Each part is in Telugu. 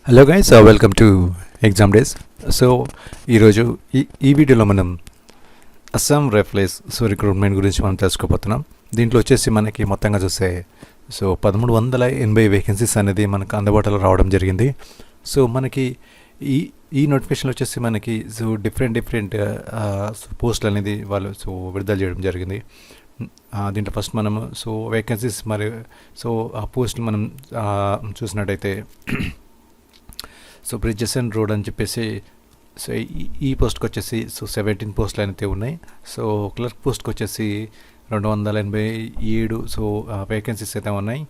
Hello guys, welcome to exam days. So ఈరోజు ఈ వీడియోలో మనం అస్సాం రైఫిల్స్ రిక్రూట్మెంట్ గురించి మనం తెలుసుకోబోతున్నాం. దీంట్లో వచ్చేసి మనకి మొత్తంగా చూస్తే 1380 వేకెన్సీస్ అనేది మనకు అందుబాటులో రావడం జరిగింది. సో మనకి ఈ నోటిఫికేషన్ వచ్చేసి మనకి డిఫరెంట్ పోస్టులు అనేది వాళ్ళు విడుదల చేయడం జరిగింది. దీంట్లో ఫస్ట్ మనము వేకెన్సీస్ మరియు ఆ పోస్టులు మనం చూసినట్టయితే బ్రిడ్జెస్ అండ్ రోడ్ అని చెప్పేసి ఈ పోస్ట్కి వచ్చేసి 17 పోస్టులు అయితే ఉన్నాయి. క్లర్క్ పోస్ట్కి వచ్చేసి 287 వేకెన్సీస్ అయితే ఉన్నాయి.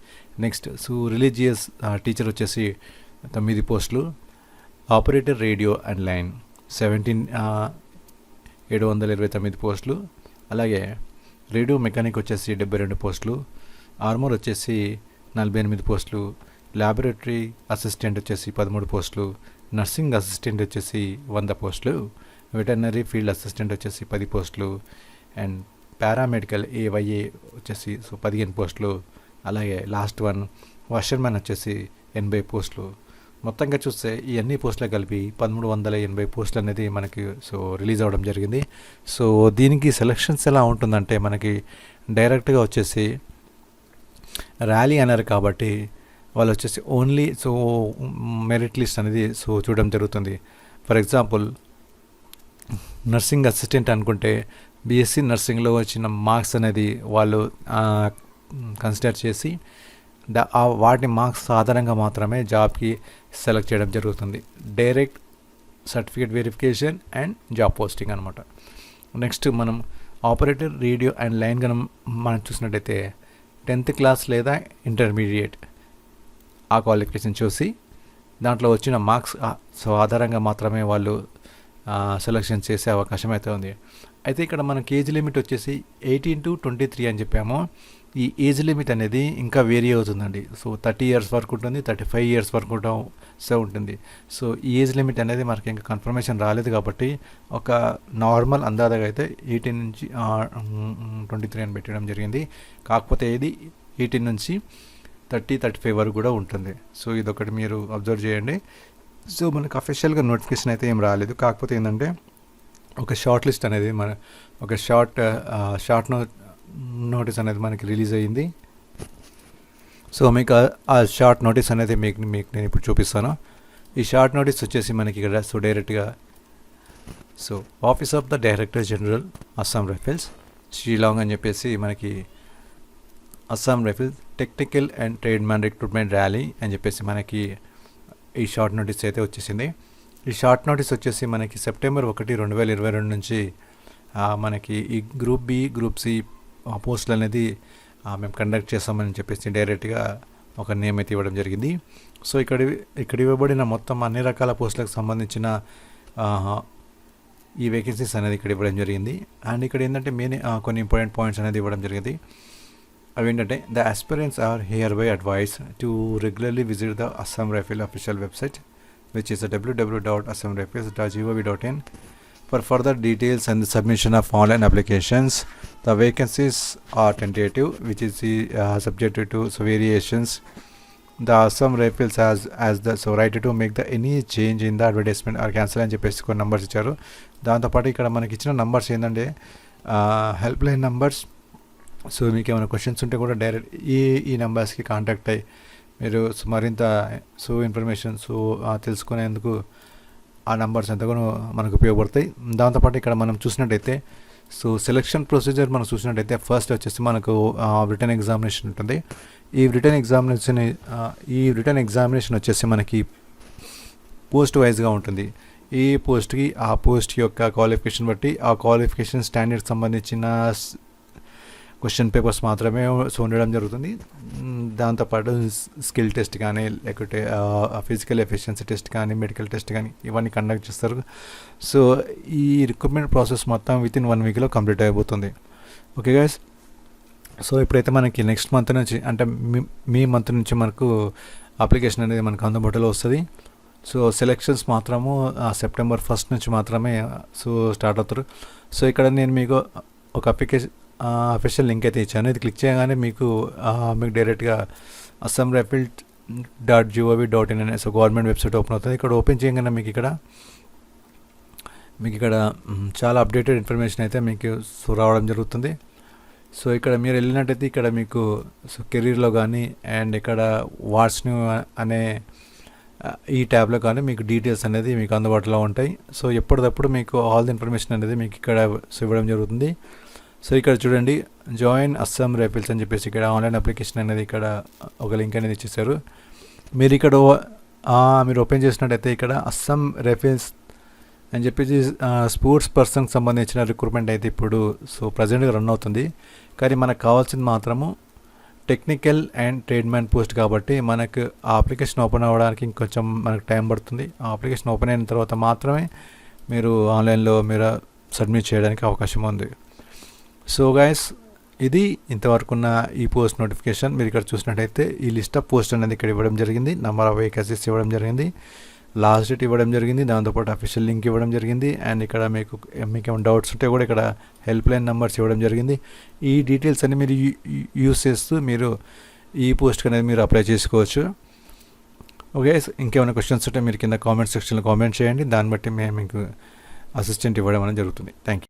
నెక్స్ట్ రిలీజియస్ టీచర్ వచ్చేసి 9 పోస్టులు. ఆపరేటర్ రేడియో అండ్ లైన్ 729 పోస్టులు. అలాగే రేడియో మెకానిక్ వచ్చేసి 72 పోస్టులు. ఆర్మర్ వచ్చేసి 48 పోస్టులు. ల్యాబొరేటరీ అసిస్టెంట్ వచ్చేసి 13 పోస్టులు. నర్సింగ్ అసిస్టెంట్ వచ్చేసి 100 పోస్టులు. వెటర్నరీ ఫీల్డ్ అసిస్టెంట్ వచ్చేసి 10 పోస్టులు. అండ్ పారామెడికల్ ఏవైఏ వచ్చేసి 15 పోస్టులు. అలాగే లాస్ట్ వన్ వాషర్మ్యాన్ వచ్చేసి 80 పోస్టులు. మొత్తంగా చూస్తే ఈ అన్ని పోస్టులు కలిపి 1380 పోస్టులు అనేది మనకి రిలీజ్ అవ్వడం జరిగింది. దీనికి సెలక్షన్స్ ఎలా ఉంటుందంటే మనకి డైరెక్ట్గా వచ్చేసి ర్యాలీ అన్నారు కాబట్టి వాళ్ళు వచ్చేసి ఓన్లీ మెరిట్ లిస్ట్ అనేది చూడడం జరుగుతుంది. ఫర్ ఎగ్జాంపుల్ నర్సింగ్ అసిస్టెంట్ అనుకుంటే బీఎస్సీ నర్సింగ్లో వచ్చిన మార్క్స్ అనేది వాళ్ళు కన్సిడర్ చేసి వాటి మార్క్స్ ఆధారంగా మాత్రమే జాబ్కి సెలెక్ట్ చేయడం జరుగుతుంది. Direct certificate verification and job posting అనమాట. నెక్స్ట్ మనం ఆపరేటర్ రేడియో అండ్ లైన్ కనుక మనం చూసినట్టయితే 10th క్లాస్ లేదా ఇంటర్మీడియట్ ఆ క్వాలిఫికేషన్ చూసి దాంట్లో వచ్చిన మార్క్స్ ఆధారంగా మాత్రమే వాళ్ళు సెలెక్షన్ చేసే అవకాశం అయితే ఉంది. అయితే ఇక్కడ మనకి ఏజ్ లిమిట్ వచ్చేసి 18 to 23 అని చెప్పాము. ఈ ఏజ్ లిమిట్ అనేది ఇంకా వేరీ అవుతుందండి. 30 years వరకు ఉంటుంది, 35 years వరకు ఉంటుంది. ఈ ఏజ్ లిమిట్ అనేది మనకి ఇంకా కన్ఫర్మేషన్ రాలేదు కాబట్టి ఒక నార్మల్ అందాజగా అయితే 18 నుంచి 23 అని పెట్టడం జరిగింది. కాకపోతే ఇది 18 నుంచి 30-35 వరకు కూడా ఉంటుంది. ఇదొకటి మీరు అబ్జర్వ్ చేయండి. మనకు అఫీషియల్గా నోటిఫికేషన్ అయితే ఏం రాలేదు. కాకపోతే ఏంటంటే ఒక షార్ట్ లిస్ట్ అనేది ఒక షార్ట్ నోటీస్ అనేది మనకి రిలీజ్ అయ్యింది. మీకు ఆ షార్ట్ నోటీస్ అనేది మీకు నేను ఇప్పుడు చూపిస్తాను. ఈ షార్ట్ నోటీస్ వచ్చేసి మనకి ఇక్కడ డైరెక్ట్గా office of the director general Assam rifles Shillong అని చెప్పేసి మనకి Assam rifles technical and tradesmen recruitment rally అని చెప్పేసి మనకి ఈ షార్ట్ నోటీస్ అయితే వచ్చేసింది. ఈ షార్ట్ నోటీస్ వచ్చేసి మనకి సెప్టెంబర్ 1, 2022 నుంచి మనకి ఈ గ్రూప్ బి, గ్రూప్ సి పోస్టులు అనేది మేము కండక్ట్ చేస్తామని చెప్పేసి డైరెక్ట్గా ఒక నేమ్ అయితే ఇవ్వడం జరిగింది. ఇక్కడ ఇవ్వబడిన మొత్తం అన్ని రకాల పోస్టులకు సంబంధించిన ఈ వేకెన్సీస్ అనేది ఇక్కడ ఇవ్వడం జరిగింది. అండ్ ఇక్కడ ఏంటంటే మెయిన్ కొన్ని ఇంపార్టెంట్ పాయింట్స్ అనేది ఇవ్వడం జరిగింది. అవి ఏంటంటే the aspirants are hereby advise to regularly visit the Assam Rifles official website which is www.assamrifles.gov.in for further details and the submission of online applications. The vacancies are tentative, which is subjected to variations. The Assam Rifles has the right to make the any change in the advertisement or cancel అని చెప్పేసి కొన్ని నంబర్స్ ఇచ్చారు. దాంతోపాటు ఇక్కడ మనకి ఇచ్చిన నంబర్స్ ఏంటంటే హెల్ప్ లైన్ నంబర్స్. మీకు ఏమైనా క్వశ్చన్స్ ఉంటే కూడా డైరెక్ట్ ఈ నెంబర్స్కి కాంటాక్ట్ అయ్యి మీరు మరింత ఇన్ఫర్మేషన్ తెలుసుకునేందుకు ఆ నంబర్స్ ఎంతగానో మనకు ఉపయోగపడతాయి. దాంతోపాటు ఇక్కడ మనం చూసినట్టయితే సెలక్షన్ ప్రొసీజర్ మనం చూసినట్టయితే ఫస్ట్ వచ్చేసి మనకు రిటర్న్ ఎగ్జామినేషన్ ఉంటుంది. ఈ రిటర్న్ ఎగ్జామినేషన్ వచ్చేసి మనకి పోస్ట్ వైజ్గా ఉంటుంది. ఈ పోస్ట్కి ఆ పోస్ట్ యొక్క క్వాలిఫికేషన్ బట్టి ఆ క్వాలిఫికేషన్ స్టాండర్డ్కి సంబంధించిన క్వశ్చన్ పేపర్స్ మాత్రమే ఉండడం జరుగుతుంది. దాంతోపాటు స్కిల్ టెస్ట్ కానీ లేకపోతే ఫిజికల్ ఎఫిషియన్సీ టెస్ట్ కానీ మెడికల్ టెస్ట్ కానీ ఇవన్నీ కండక్ట్ చేస్తారు. ఈ రిక్రూట్మెంట్ ప్రాసెస్ మొత్తం వితిన్ 1 weekలో కంప్లీట్ అయిపోతుంది. ఓకే గైస్, ఇప్పుడైతే మనకి నెక్స్ట్ మంత్ నుంచి అంటే మీ మంత్ నుంచి మనకు అప్లికేషన్ అనేది మనకు అందుబాటులో వస్తుంది. సెలెక్షన్స్ మాత్రము సెప్టెంబర్ 1 నుంచి మాత్రమే స్టార్ట్ అవుతారు. ఇక్కడ నేను మీకు ఒక అఫీషియల్ లింక్ అయితే ఇచ్చాను. ఇది క్లిక్ చేయగానే మీకు డైరెక్ట్గా అస్సాం రైఫిల్ .gov.in అనే గవర్నమెంట్ వెబ్సైట్ ఓపెన్ అవుతుంది. ఇక్కడ ఓపెన్ చేయగానే మీకు ఇక్కడ చాలా అప్డేటెడ్ ఇన్ఫర్మేషన్ అయితే మీకు రావడం జరుగుతుంది. సో ఇక్కడ మీరు వెళ్ళినట్టయితే ఇక్కడ మీకు కెరీర్లో కానీ అండ్ ఇక్కడ వాట్స్ న్యూ అనే ఈ ట్యాబ్లో కానీ మీకు డీటెయిల్స్ అనేది మీకు అందుబాటులో ఉంటాయి. సో ఎప్పటికప్పుడు మీకు ఆల్ ది ఇన్ఫర్మేషన్ అనేది మీకు ఇక్కడ ఇవ్వడం జరుగుతుంది. సో ఇక్కడ చూడండి, జాయిన్ అస్సాం రైఫిల్స్ అని చెప్పేసి ఇక్కడ ఆన్లైన్ అప్లికేషన్ అనేది ఇక్కడ ఒక లింక్ అనేది ఇచ్చేసారు. మీరు ఇక్కడ మీరు ఓపెన్ చేసినట్టయితే ఇక్కడ అస్సాం రైఫిల్స్ అని చెప్పేసి స్పోర్ట్స్ పర్సన్కి సంబంధించిన రిక్రూట్మెంట్ అయితే ఇప్పుడు ప్రజెంట్గా రన్ అవుతుంది. కానీ మనకు కావాల్సింది మాత్రము టెక్నికల్ అండ్ ట్రేడ్మ్యాన్ పోస్ట్ కాబట్టి మనకు ఆ అప్లికేషన్ ఓపెన్ అవ్వడానికి ఇంకొంచెం మనకు టైం పడుతుంది. ఆ అప్లికేషన్ ఓపెన్ అయిన తర్వాత మాత్రమే మీరు ఆన్లైన్లో మీరు సబ్మిట్ చేయడానికి అవకాశం ఉంది. సో గైస్, ఇది ఇంతవరకున్న ఈ పోస్ట్ నోటిఫికేషన్. మీరు ఇక్కడ చూసినట్టయితే ఈ లిస్ట్ ఆఫ్ పోస్ట్ అనేది ఇక్కడ ఇవ్వడం జరిగింది, నెంబర్ ఆఫ్ వేకెన్సీస్ ఇవ్వడం జరిగింది, లాస్ట్ డేట్ ఇవ్వడం జరిగింది, దాంతోపాటు అఫీషియల్ లింక్ ఇవ్వడం జరిగింది. అండ్ ఇక్కడ మీకు ఏమైనా డౌట్స్ ఉంటే కూడా ఇక్కడ హెల్ప్ లైన్ నెంబర్స్ ఇవ్వడం జరిగింది. ఈ డీటెయిల్స్ అన్ని మీరు యూస్ చేస్తూ మీరు ఈ పోస్ట్కి అనేది మీరు అప్లై చేసుకోవచ్చు. ఓకే, ఇంకేమైనా క్వశ్చన్స్ ఉంటే మీరు కింద కామెంట్ సెక్షన్లో కామెంట్ చేయండి. దాన్ని బట్టి మేము మీకు అసిస్టెంట్ ఇవ్వడం అనేది జరుగుతుంది. Thank you.